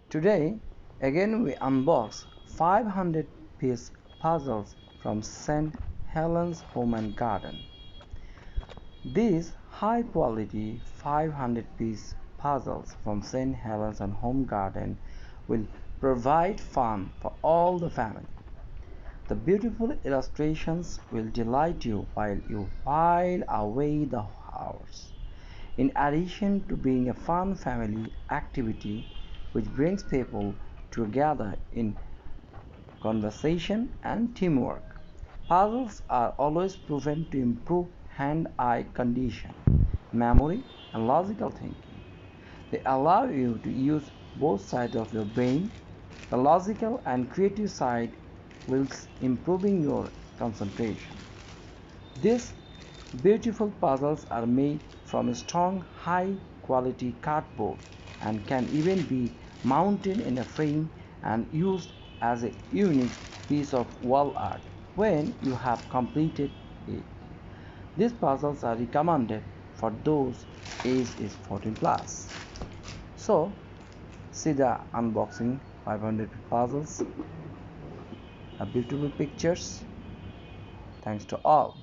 Today, again we unbox 500-piece puzzles from St. Helens Home and Garden. These high-quality 500-piece puzzles from St. Helens and Home Garden will provide fun for all the family. The beautiful illustrations will delight you while you while away the hours. In addition to being a fun family activity which brings people together in conversation and teamwork, puzzles are always proven to improve hand-eye condition, memory, and logical thinking. They allow you to use both sides of your brain, the logical and creative side, whilst improving your concentration. These beautiful puzzles are made from strong, high-quality cardboard and can even be mounted in a frame and used as a unique piece of wall art when you have completed it. These puzzles are recommended for those age is 14 plus. So, see the unboxing 500 puzzles, beautiful pictures. Thanks to all.